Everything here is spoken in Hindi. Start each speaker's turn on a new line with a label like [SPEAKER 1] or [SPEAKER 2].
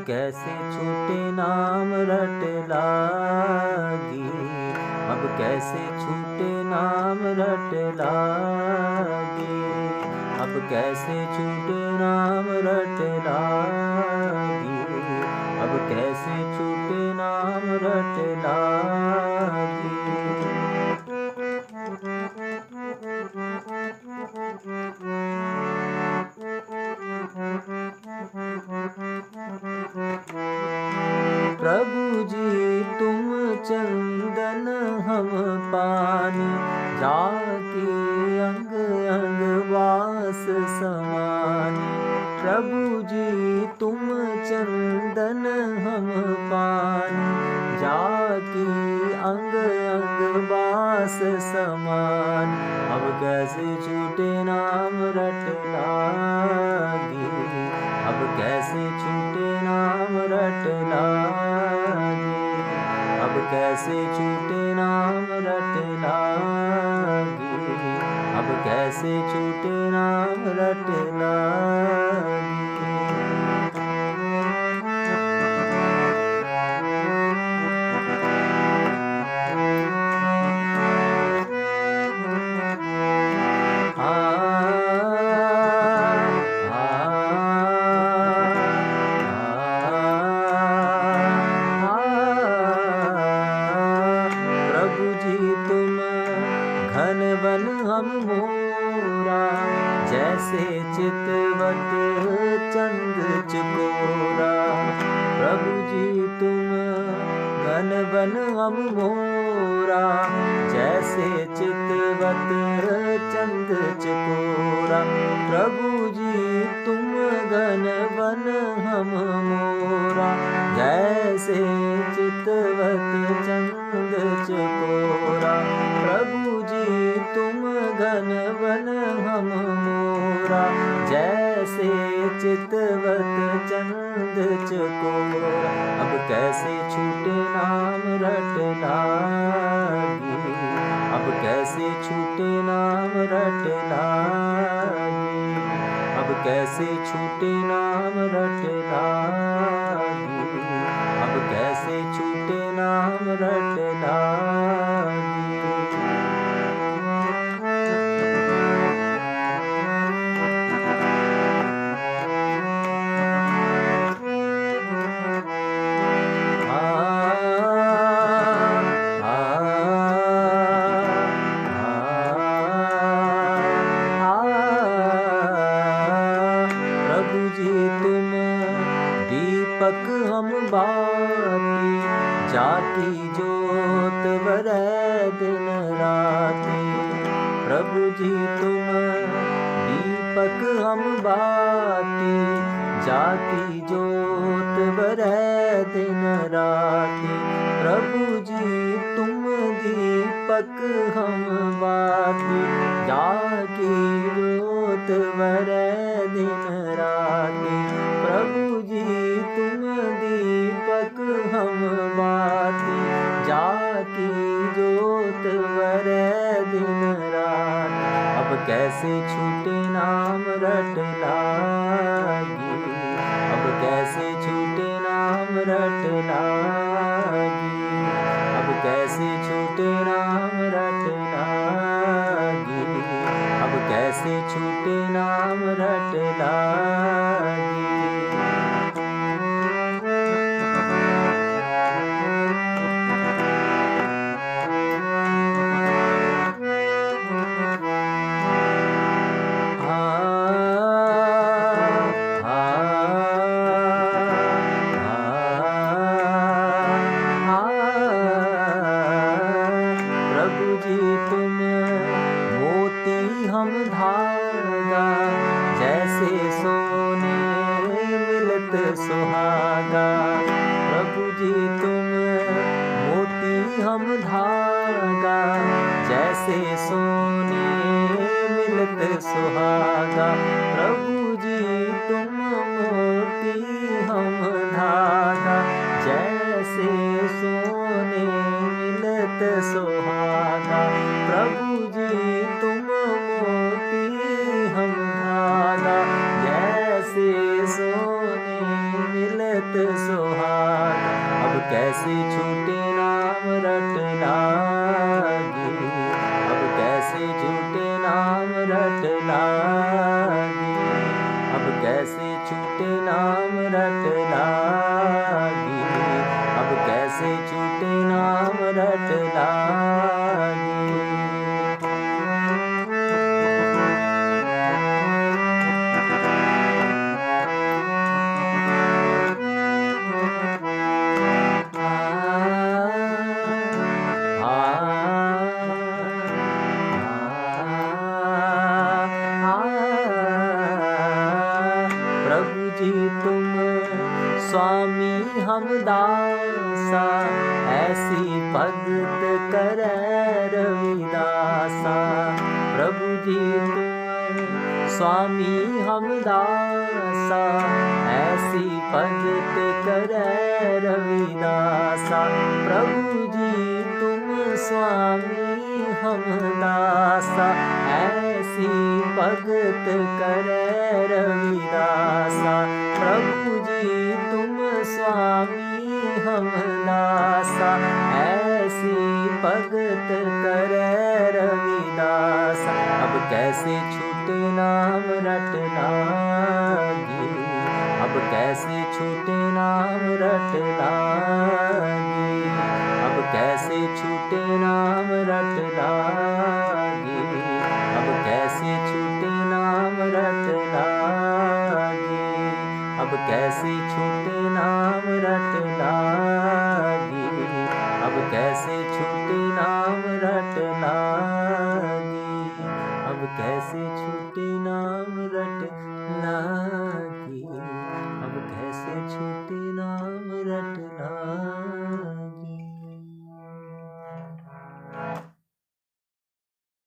[SPEAKER 1] कैसे छूटे नाम रट लागी, अब कैसे छूटे नाम रट लागी, अब कैसे छूटे नाम रट लागी, अब कैसे छूटे नाम रट लागी। प्रभु जी तुम चंदन हम पानी, जाके अंग अंग वास समानी। प्रभु जी तुम चंदन हम पानी, जाके अंग अंग वास समानी। अब कैसे छूटे नाम रट लागी, अब कैसे छूटे नाम रट लागी, अब कैसे छूटे नाम रट लागी, अब कैसे छूटे नाम रट लागी। घन वन हम मोरा, जैसे चितवत चंद चकोरा। प्रभु जी तुम घन वन हम मोरा, जैसे चितवत चंद चकोरा। प्रभु जी तुम घन वन हम मोरा, जैसे चितवत चंद चकोरा। प्रभु जी तुम घन वन हम मोरा, जैसे चितवत चंद चकोरा। अब कैसे छूटे नाम रट लागी, अब कैसे छूटे नाम रट लागी, अब कैसे छूटे नाम रट लागी, अब कैसे छूटे नाम रट लागी। प्रभु जी तुम दीपक हम बाती, जाती जोत बरै दिन राती। प्रभु जी तुम दीपक हम बाती, जाती जोत बरै दिन राती। प्रभु जी तुम दीपक हम बाती, जाकी जोत बरै दिन राती। प्रभु जी तुम दीपक हम बाती, जाकी जोत बरै दिन राती। अब कैसे छूटे नाम रट लागी, अब कैसे छूटे नाम रट लागी, अब कैसे छूटे नाम रट लागी, अब कैसे छूटे नाम रट लागी। प्रभु जी तुम मोती हम धागा, जैसे सोने मिलत सुहागा। प्रभु जी तुम मोती हम धागा, जैसे सोने मिलत सुहागा। प्रभु जी तुम मोती हम धागा, जैसे सोने मिलत सुहागा। प्रभु जी तुम मोती हम धागा, जैसे सोने मिलत कैसे छूटे नाम रट लागी, अब कैसे छूटे नाम रट लागी। प्रभु जी तुम स्वामी हम दासा, ऐसी भगत करे रविदासा। प्रभु जी तुम स्वामी हम दासा, ऐसी भगत करे रविदासा। प्रभु जी तुम स्वामी हम दासा, ऐसी भगत करे रविदासा। प्रभु जी तुम स्वामी हम दासा, ऐसी भगत करे रविदासा। अब कैसे छूटे नाम रट लागी, अब कैसे छूटे नाम रट लागी, अब कैसे छूटे नाम रट लागी, अब कैसे छूटे नाम रट लागी, अब कैसे छूटे नाम रट लागी, अब कैसे छूटे